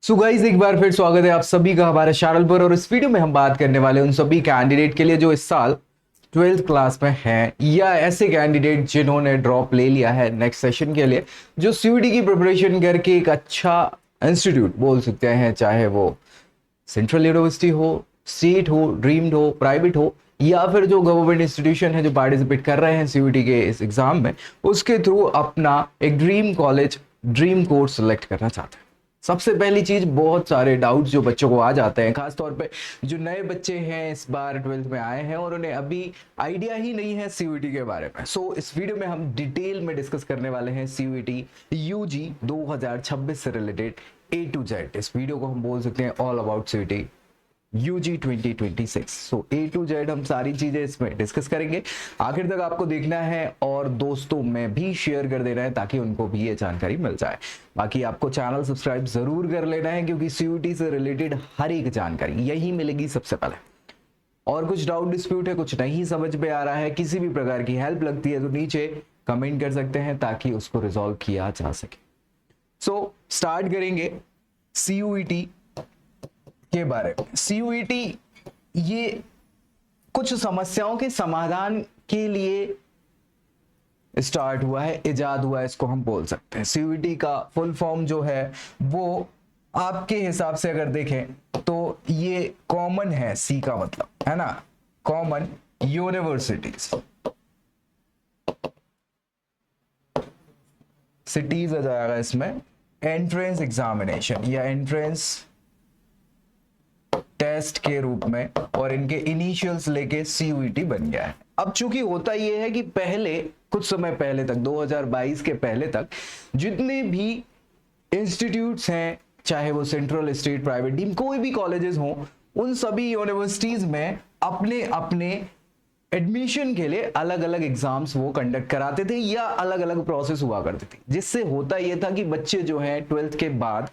So guys एक बार फिर स्वागत है आप सभी का हमारे चैनल पर। और इस वीडियो में हम बात करने वाले उन सभी कैंडिडेट के लिए जो इस साल 12th क्लास में हैं या ऐसे कैंडिडेट जिन्होंने ड्रॉप ले लिया है नेक्स्ट सेशन के लिए, जो सीयूईटी की प्रिपरेशन करके एक अच्छा इंस्टीट्यूट बोल सकते हैं, चाहे वो सेंट्रल यूनिवर्सिटी हो, स्टेट हो, ड्रीम्ड हो, प्राइवेट हो, या फिर जो गवर्नमेंट इंस्टीट्यूशन है जो पार्टिसिपेट कर रहे हैं सीयूईटी के इस एग्जाम में, उसके थ्रू अपना एक dream college, dream course select करना चाहते हैं। सबसे पहली चीज, बहुत सारे डाउट्स जो बच्चों को आ जाते हैं, खासतौर पे जो नए बच्चे हैं इस बार 12th में आए हैं और उन्हें अभी आइडिया ही नहीं है सीयूईटी के बारे में। सो इस वीडियो में हम डिटेल में डिस्कस करने वाले हैं सीयूईटी यूजी 2026 से रिलेटेड ए टू जेड। इस वीडियो को हम बोल सकते हैं all about CUET UG 2026। So A to Z हम सारी चीजें इसमें डिस्कस करेंगे। आखिर तक आपको देखना है और दोस्तों में भी शेयर कर देना है ताकि उनको भी ये जानकारी मिल जाए। बाकी आपको चैनल सब्सक्राइब जरूर कर लेना है क्योंकि सीयूईटी से रिलेटेड हर एक जानकारी यही मिलेगी सबसे पहले। और कुछ डाउट डिस्प्यूट है, कुछ नहीं समझ में आ रहा है, किसी भी प्रकार की हेल्प लगती है तो नीचे कमेंट कर सकते हैं ताकि उसको रिजॉल्व किया जा सके। सो स्टार्ट करेंगे सीयूईटी के बारे में। सीयूईटी ये कुछ समस्याओं के समाधान के लिए स्टार्ट हुआ है, इजाद हुआ है, इसको हम बोल सकते हैं। सीयूईटी का फुल फॉर्म जो है वो आपके हिसाब से अगर देखें तो ये कॉमन है, सी का मतलब है ना, कॉमन यूनिवर्सिटीज, सिटीज आ जाएगा इसमें, एंट्रेंस एग्जामिनेशन या एंट्रेंस टेस्ट के रूप में, और इनके इनिशियल्स लेके सीयूईटी बन गया है। अब चूंकि होता यह है कि पहले कुछ समय पहले तक 2022 के पहले तक जितने भी इंस्टीट्यूट्स हैं, चाहे वो सेंट्रल, स्टेट, प्राइवेट, डीम, कोई भी कॉलेजेस हों, उन सभी यूनिवर्सिटीज में अपने अपने एडमिशन के लिए अलग अलग एग्जाम्स वो कंडक्ट कराते थे या अलग अलग प्रोसेस हुआ करती थी। जिससे होता यह था कि बच्चे जो हैं 12th के बाद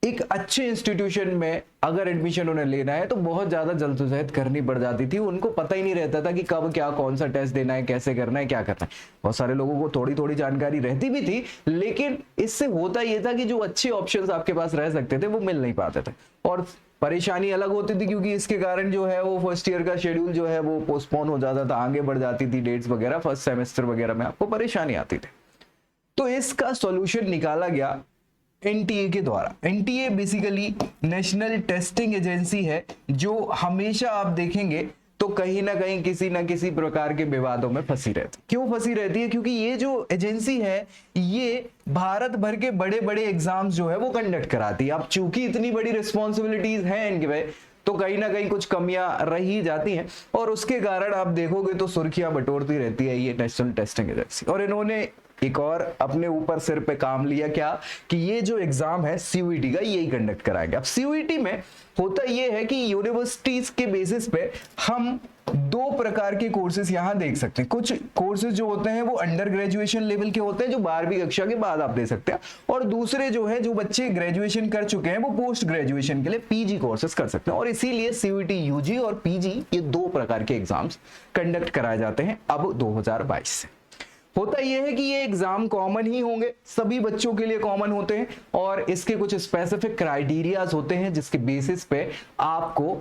एक अच्छे इंस्टीट्यूशन में अगर एडमिशन उन्हें लेना है तो बहुत ज्यादा जल्दोजहद करनी पड़ जाती थी। उनको पता ही नहीं रहता था कि कब क्या, कौन सा टेस्ट देना है, कैसे करना है, क्या करना है। बहुत सारे लोगों को थोड़ी थोड़ी जानकारी रहती भी थी, लेकिन इससे होता यह था कि जो अच्छे ऑप्शंस आपके पास रह सकते थे वो मिल नहीं पाते थे और परेशानी अलग होती थी, क्योंकि इसके कारण जो है वो फर्स्ट ईयर का शेड्यूल जो है वो पोस्टपोन हो जाता था, आगे बढ़ जाती थी डेट्स वगैरह, फर्स्ट सेमेस्टर वगैरह में आपको परेशानी आती थी। तो इसका सॉल्यूशन निकाला गया एनटीए के द्वारा। NTA basically national testing agency है जो हमेशा आप देखेंगे तो कहीं ना कहीं किसी ना किसी प्रकार के विवादों में फंसी रहती। क्यों फंसी रहती है? क्योंकि ये जो एजेंसी है ये भारत भर के बड़े बड़े एग्जाम्स जो है वो कंडक्ट कराती है। अब चूंकि इतनी बड़ी रिस्पॉन्सिबिलिटीज हैं इनके पे, तो कहीं ना कहीं कुछ कमियां रही जाती हैं और उसके कारण आप देखोगे तो सुर्खियां बटोरती रहती है ये नेशनल टेस्टिंग एजेंसी। और इन्होंने एक और अपने ऊपर सिर पे काम लिया, क्या कि ये जो एग्जाम है सीयूईटी का यही कंडक्ट कराएंगे। अब सीयूईटी में होता ये है कि यूनिवर्सिटीज के बेसिस पे हम दो प्रकार के कोर्सेज यहां देख सकते हैं। कुछ कोर्सेज जो होते हैं वो अंडर ग्रेजुएशन लेवल के होते हैं जो 12वीं कक्षा के बाद आप दे सकते हैं, और दूसरे जो है जो बच्चे ग्रेजुएशन कर चुके हैं वो पोस्ट ग्रेजुएशन के लिए पीजी कोर्सेज कर सकते हैं। और इसीलिए सीयूईटी यूजी और पीजी ये दो प्रकार के एग्जाम्स कंडक्ट कराए जाते हैं अब 2022 से। होता यह है कि ये एग्जाम कॉमन ही होंगे, सभी बच्चों के लिए कॉमन होते हैं और इसके कुछ स्पेसिफिक क्राइटेरियाज होते हैं जिसके बेसिस पे आपको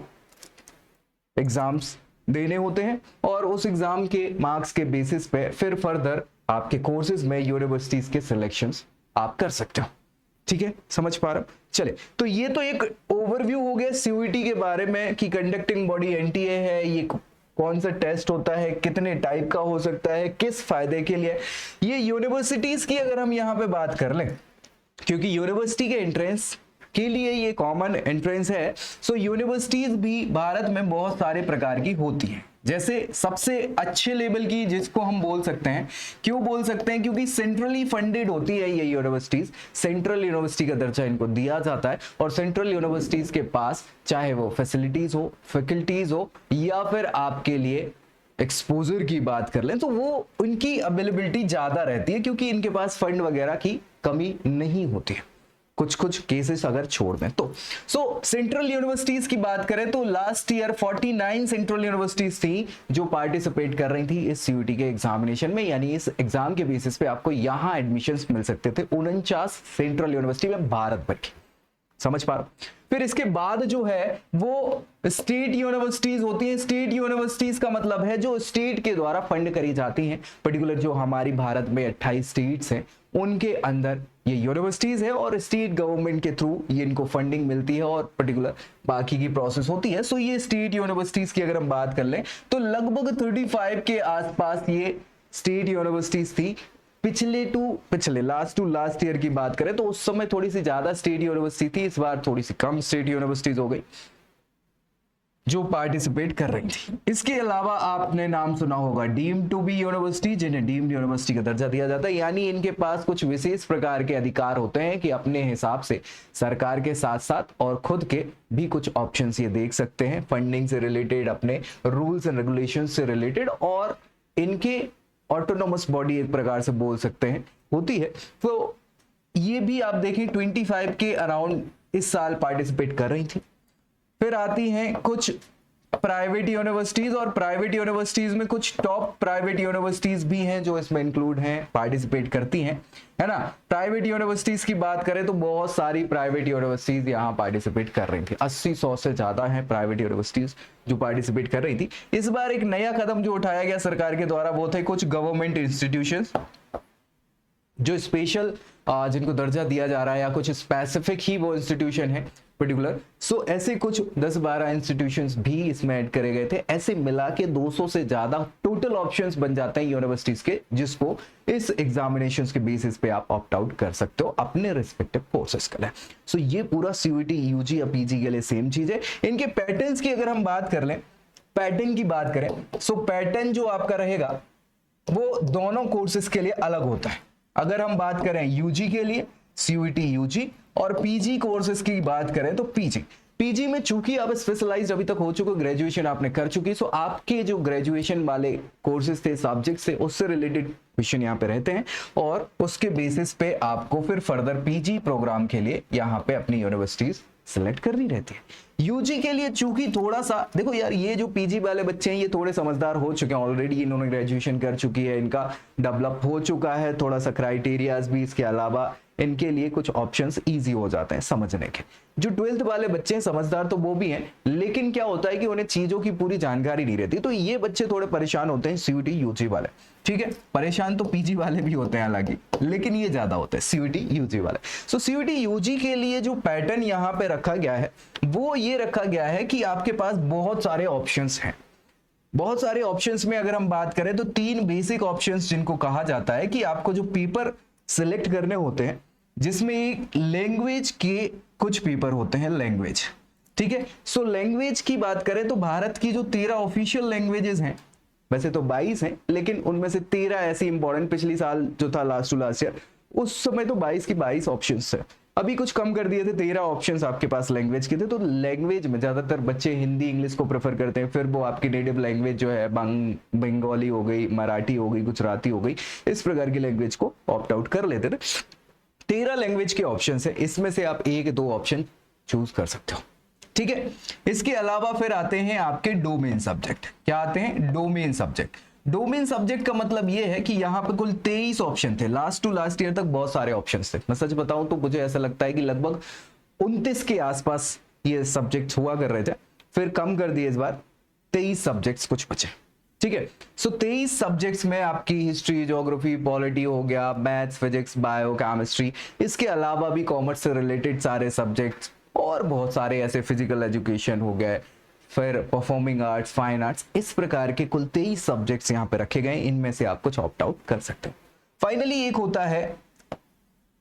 एग्जाम्स देने होते हैं और उस एग्जाम के मार्क्स के बेसिस पे फिर फर्दर आपके कोर्सेज में यूनिवर्सिटीज के सिलेक्शंस आप कर सकते हो। ठीक है, समझ पा रहे हो? चले, तो ये तो एक ओवरव्यू हो गया सीयूईटी के बारे में कि कंडक्टिंग बॉडी एनटीए है, ये कौन सा टेस्ट होता है, कितने टाइप का हो सकता है, किस फायदे के लिए। ये यूनिवर्सिटीज की अगर हम यहां पे बात कर लें, क्योंकि यूनिवर्सिटी के एंट्रेंस के लिए ये कॉमन एंट्रेंस है, सो यूनिवर्सिटीज भी भारत में बहुत सारे प्रकार की होती हैं। जैसे सबसे अच्छे लेवल की जिसको हम बोल सकते हैं, क्यों बोल सकते हैं? क्योंकि सेंट्रली फंडेड होती है ये यूनिवर्सिटीज, सेंट्रल यूनिवर्सिटी का दर्जा इनको दिया जाता है और सेंट्रल यूनिवर्सिटीज के पास चाहे वो फैसिलिटीज हो, फैकल्टीज हो या फिर आपके लिए एक्सपोजर की बात कर लें तो वो उनकी अवेलेबिलिटी ज्यादा रहती है क्योंकि इनके पास फंड वगैरह की कमी नहीं होती है, कुछ कुछ केसेस अगर छोड़ दें तो। सो सेंट्रल यूनिवर्सिटीज की बात करें तो लास्ट ईयर 49 सेंट्रल यूनिवर्सिटीज थी जो पार्टिसिपेट कर रही थी इस सीयूईटी के एग्जामिनेशन में, यानी इस एग्जाम के बेसिस पे आपको यहां एडमिशंस मिल सकते थे 49 सेंट्रल यूनिवर्सिटी में भारत भर की। समझ पा रहे हो। फिर इसके बाद जो है वो स्टेट यूनिवर्सिटीज होती हैं। स्टेट यूनिवर्सिटीज का मतलब है जो स्टेट के द्वारा फंड करी जाती हैं। पर्टिकुलर जो हमारी भारत में 28 स्टेट्स हैं उनके अंदर ये यूनिवर्सिटीज है और स्टेट गवर्नमेंट के थ्रू ये इनको फंडिंग मिलती है और पर्टिकुलर बाकी की प्रोसेस होती है। सो ये स्टेट यूनिवर्सिटीज की अगर हम बात कर लें तो लगभग 35 के आसपास ये स्टेट यूनिवर्सिटीज थी। पिछले लास्ट टू लास्ट ईयर की बात करें तो उस समय थोड़ी सी ज्यादा स्टेट यूनिवर्सिटी थी, इस बार थोड़ी सी कम स्टेट यूनिवर्सिटीज हो गई जो पार्टिसिपेट कर रही थी। इसके अलावा आपने नाम सुना होगा डीम्ड टू बी यूनिवर्सिटी, जिन्हें डीम्ड यूनिवर्सिटी का दर्जा दिया जाता है, यानी इनके पास कुछ विशेष प्रकार के अधिकार होते हैं कि अपने हिसाब से सरकार के साथ साथ और खुद के भी कुछ ऑप्शंस ये देख सकते हैं, फंडिंग से रिलेटेड, अपने रूल्स एंड रेगुलेशन से रिलेटेड, और इनके ऑटोनोमस बॉडी एक प्रकार से बोल सकते हैं होती है। तो ये भी आप देखें 25 के अराउंड इस साल पार्टिसिपेट कर रही थी। फिर आती हैं कुछ प्राइवेट यूनिवर्सिटीज, और प्राइवेट यूनिवर्सिटीज में कुछ टॉप प्राइवेट यूनिवर्सिटीज भी हैं जो इसमें इंक्लूड हैं, पार्टिसिपेट करती हैं, है ना। प्राइवेट यूनिवर्सिटीज की बात करें तो बहुत सारी प्राइवेट यूनिवर्सिटीज यहाँ पार्टिसिपेट कर रही थी। 80-100 से ज्यादा हैं प्राइवेट यूनिवर्सिटीज जो पार्टिसिपेट कर रही थी। इस बार एक नया कदम जो उठाया गया सरकार के द्वारा वो थे कुछ गवर्नमेंट इंस्टीट्यूशंस जो स्पेशल जिनको दर्जा दिया जा रहा है या कुछ स्पेसिफिक ही वो इंस्टीट्यूशन है पर्टिकुलर। सो ऐसे कुछ 10-12 इंस्टीट्यूशंस भी इसमें ऐड करे गए थे। ऐसे मिला के 200 से ज्यादा टोटल ऑप्शंस बन जाते हैं यूनिवर्सिटीज के, जिसको इस एग्जामिनेशंस के बेसिस पे आप ऑप्ट आउट कर सकते हो अपने रिस्पेक्टिव कोर्सेज के लिए। सो ये पूरा सीयूईटी, यूजी या पीजी के लिए सेम चीज है। इनके पैटर्न्स की अगर हम बात कर लें, पैटर्न की बात करें, सो पैटर्न जो आपका रहेगा वो दोनों कोर्सेज के लिए अलग होता है। अगर हम बात करें यूजी के लिए सीयूईटी यूजी, और पीजी कोर्सेज की बात करें तो पीजी में चूंकि आप स्पेशलाइज्ड अभी तक हो चुके, ग्रेजुएशन आपने कर चुकी, सो आपके जो ग्रेजुएशन वाले कोर्सेज थे, सब्जेक्ट्स थे, उससे रिलेटेड क्वेश्चन यहाँ पे रहते हैं और उसके बेसिस पे आपको फिर फर्दर पीजी प्रोग्राम के लिए यहाँ पे अपनी यूनिवर्सिटीज सिलेक्ट करनी रहती है। यूजी के लिए चूंकि थोड़ा सा देखो यार, ये जो पीजी वाले बच्चे हैं ये थोड़े समझदार हो चुके हैं ऑलरेडी, इन्होंने ग्रेजुएशन कर चुकी है, इनका डेवलप हो चुका है थोड़ा सा क्राइटेरियाज भी, इसके अलावा इनके लिए कुछ ऑप्शंस इजी हो जाते हैं समझने के। जो 12th वाले बच्चे हैं समझदार तो वो भी हैं, लेकिन क्या होता है कि उन्हें चीजों की पूरी जानकारी नहीं रहती, तो ये बच्चे थोड़े परेशान होते हैं सीयूईटी यूजी वाले। ठीक है, परेशान तो पीजी वाले भी होते हैं हालांकि, लेकिन ये ज्यादा होते हैं सीयूईटी यूजी वाले। सो सीयूईटी यूजी के लिए जो पैटर्न यहाँ पे रखा गया है वो ये रखा गया है कि आपके पास बहुत सारे ऑप्शंस हैं। बहुत सारे ऑप्शंस में अगर हम बात करें तो 3 बेसिक ऑप्शंस जिनको कहा जाता है कि आपको जो पेपर सिलेक्ट करने होते हैं, जिसमें एक लैंग्वेज के कुछ पेपर होते हैं लैंग्वेज। ठीक है, सो लैंग्वेज की बात करें तो भारत की जो 13 ऑफिशियल लैंग्वेजेस हैं, वैसे तो 22 हैं, लेकिन उनमें से 13 ऐसी इंपॉर्टेंट, पिछली साल जो था लास्ट टू लास्ट ईयर उस समय तो 22 की 22 ऑप्शंस है, अभी कुछ कम कर दिए थे, 13 ऑप्शंस आपके पास लैंग्वेज के थे। तो लैंग्वेज में ज्यादातर बच्चे हिंदी इंग्लिश को प्रेफर करते हैं, फिर वो आपकी नेटिव लैंग्वेज जो है बंगाली हो गई, मराठी हो गई, गुजराती हो गई, इस प्रकार की लैंग्वेज को ऑप्ट आउट कर लेते थे। 13 लैंग्वेज के ऑप्शंस है, इसमें से आप 1-2 ऑप्शन चूज कर सकते हो। ठीक है, इसके अलावा फिर आते हैं आपके डोमेन सब्जेक्ट। क्या आते हैं? Domain subject. डोमेन सब्जेक्ट का मतलब ये है कि यहाँ पे कुल 23 ऑप्शन थे। लास्ट टू लास्ट ईयर तक बहुत सारे ऑप्शन थे, मैं सच बताऊं तो मुझे ऐसा लगता है कि लगभग 29 के आसपास ये सब्जेक्ट हुआ कर रहे थे, फिर कम कर दिए इस बार, 23 सब्जेक्ट्स कुछ बचे। ठीक है, सो 23 सब्जेक्ट्स में आपकी हिस्ट्री, ज्योग्राफी, पॉलिटी हो गया, मैथ्स, फिजिक्स, बायो, केमिस्ट्री, इसके अलावा भी कॉमर्स से रिलेटेड सारे सब्जेक्ट्स और बहुत सारे ऐसे, फिजिकल एजुकेशन हो गए, फिर परफॉर्मिंग आर्ट्स, फाइन आर्ट्स, इस प्रकार के कुल 23 सब्जेक्ट्स यहाँ पे रखे गए। इनमें से आप कुछ ऑप्ट आउट कर सकते हो। फाइनली एक होता है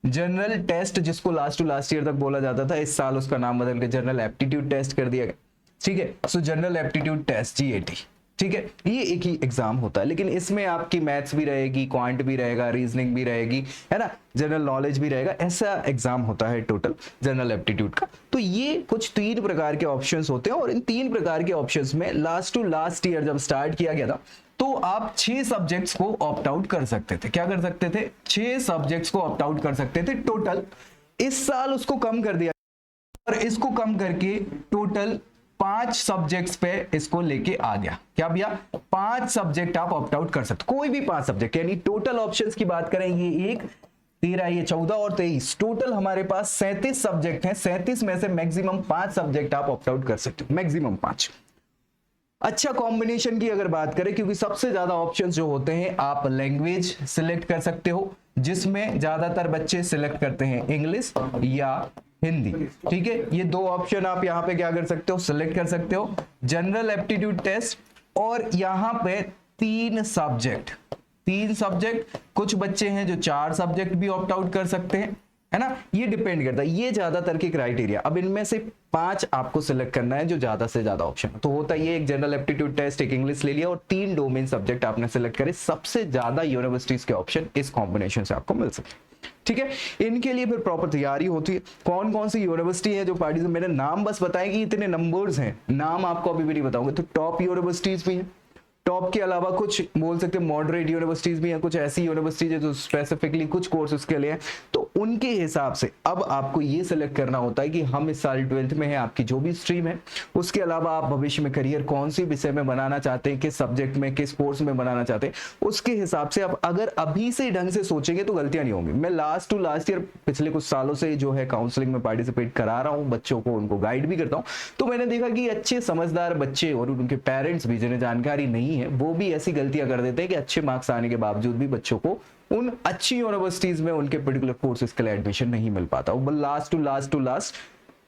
जनरल टेस्ट, जिसको लास्ट टू लास्ट ईयर तक बोला जाता था, इस साल उसका नाम बदल के जनरल एप्टीट्यूड टेस्ट कर दिया गया। ठीक है, so general aptitude test GAT, ठीक है, ये एक ही एग्जाम होता है, लेकिन इसमें आपकी मैथ्स भी रहेगी, क्वांट भी रहेगा, रीजनिंग भी रहेगी, है ना, जनरल नॉलेज भी रहेगा, ऐसा एग्जाम होता है टोटल जनरल एप्टीट्यूड का। तो ये कुछ 3 प्रकार के ऑप्शंस होते हैं, और इन 3 प्रकार के ऑप्शंस में लास्ट टू लास्ट ईयर जब स्टार्ट किया गया था तो आप 6 सब्जेक्ट्स को ऑप्ट आउट कर सकते थे। क्या कर सकते थे? 6 सब्जेक्ट्स को ऑप्ट आउट कर सकते थे टोटल। इस साल उसको कम कर दिया और इसको कम करके टोटल 5 सब्जेक्ट्स पे इसको लेके आ गया। क्या भैया? 5 सब्जेक्ट आप ऑप्ट आउट कर सकते, कोई भी 5 सब्जेक्ट, यानी टोटल ऑप्शंस की बात करें ये 1, 13 ये 14 और 23 टोटल हमारे पास 37 सब्जेक्ट हैं। 37 में से मैक्सिमम 5 सब्जेक्ट आप ऑप्ट आउट कर सकते हो, मैक्सिमम 5। अच्छा कॉम्बिनेशन की अगर बात करें, क्योंकि सबसे ज्यादा ऑप्शंस जो होते हैं, आप लैंग्वेज सिलेक्ट कर सकते हो, जिसमें ज्यादातर बच्चे सिलेक्ट करते हैं इंग्लिश या हिंदी। ठीक है, ये 2 ऑप्शन आप यहाँ पे क्या कर सकते हो, सिलेक्ट कर सकते हो। जनरल एप्टीट्यूड टेस्ट, और यहाँ पे 3 सब्जेक्ट, कुछ बच्चे हैं जो 4 सब्जेक्ट भी ऑप्ट आउट कर सकते हैं, है ना। ये डिपेंड करता है, ये ज्यादातर के क्राइटेरिया। अब इनमें से 5 आपको सिलेक्ट करना है जो ज्यादा से ज्यादा ऑप्शन है। तो होता ये, एक जनरल एप्टीट्यूड टेस्ट, एक इंग्लिश ले लिया और 3 डोमेन सब्जेक्ट आपने सिलेक्ट करे। सबसे ज्यादा यूनिवर्सिटीज के ऑप्शन इस कॉम्बिनेशन से आपको मिल सकते हैं। ठीक है, इनके लिए फिर प्रॉपर तैयारी होती है। कौन कौन सी यूनिवर्सिटी है जो पार्टिसिपेट, मेरे नाम बस बताएंगे, इतने नंबर्स हैं, नाम आपको अभी भी नहीं बताऊंगा। तो टॉप यूनिवर्सिटीज भी हैं, टॉप के अलावा कुछ बोल सकते हैं मॉडरेट यूनिवर्सिटीज भी हैं, कुछ ऐसी यूनिवर्सिटीज है जो स्पेसिफिकली कुछ कोर्सेज के लिए हैं। तो उनके हिसाब से अब आपको ये सिलेक्ट करना होता है कि हम इस साल 12th में है, आपकी जो भी स्ट्रीम है, उसके अलावा आप भविष्य में करियर कौन सी विषय में बनाना चाहते हैं, किस सब्जेक्ट में, किस कोर्स में बनाना चाहते हैं, उसके हिसाब से आप अगर अभी से ढंग से सोचेंगे तो गलतियां नहीं होंगी। मैं लास्ट ईयर पिछले कुछ सालों से जो है काउंसलिंग में पार्टिसिपेट करा रहा हूँ, बच्चों को उनको गाइड भी करता हूँ। तो मैंने देखा कि अच्छे समझदार बच्चे और उनके पेरेंट्स भी, जिन्हें जानकारी नहीं है, वो भी ऐसी गलतियां कर देते हैं कि अच्छे मार्क्स आने के बावजूद भी बच्चों को उन अच्छी यूनिवर्सिटीज में उनके पर्टिकुलर कोर्सेज के लिए एडमिशन नहीं मिल पाता। वो लास्ट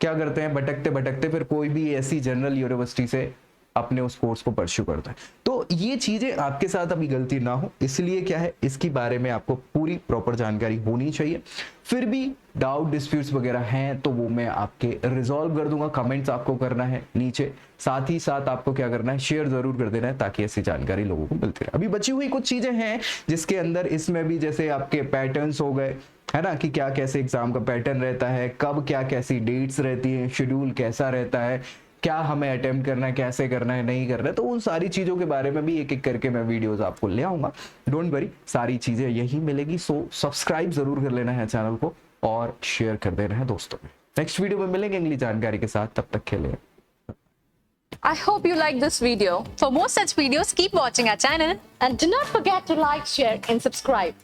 क्या करते हैं, भटकते फिर कोई भी ऐसी जनरल यूनिवर्सिटी से अपने उस कोर्स को परस्यू करता है। तो ये चीजें आपके साथ अभी गलती ना हो, इसलिए क्या है, इसके बारे में आपको पूरी प्रॉपर जानकारी होनी चाहिए। फिर भी डाउट डिस्प्यूट्स वगैरह हैं तो वो मैं आपके रिजॉल्व कर दूंगा। कमेंट्स आपको करना है नीचे, साथ ही साथ आपको क्या करना है, शेयर जरूर कर देना है, ताकि ऐसी जानकारी लोगों को मिलती रहे। अभी बची हुई कुछ चीजें हैं जिसके अंदर इसमें भी, जैसे आपके पैटर्न्स हो गए, है ना, कि क्या कैसे एग्जाम का पैटर्न रहता है, कब क्या कैसी डेट्स रहती है, शेड्यूल कैसा रहता है, क्या हमें अटेम्प्ट करना है, कैसे करना है, नहीं करना है। तो उन सारी चीजों के बारे में भी एक एक करके मैं वीडियोस आपको ले आऊंगा। डोंट वरी, सारी चीजें यही मिलेगी। सो सब्सक्राइब जरूर कर लेना है चैनल को और शेयर कर देना है दोस्तों में। नेक्स्ट वीडियो में मिलेंगे अगली जानकारी के साथ, तब तक के लिए। I hope you like this video. For more such videos, keep watching our channel and do not forget to like, share and subscribe.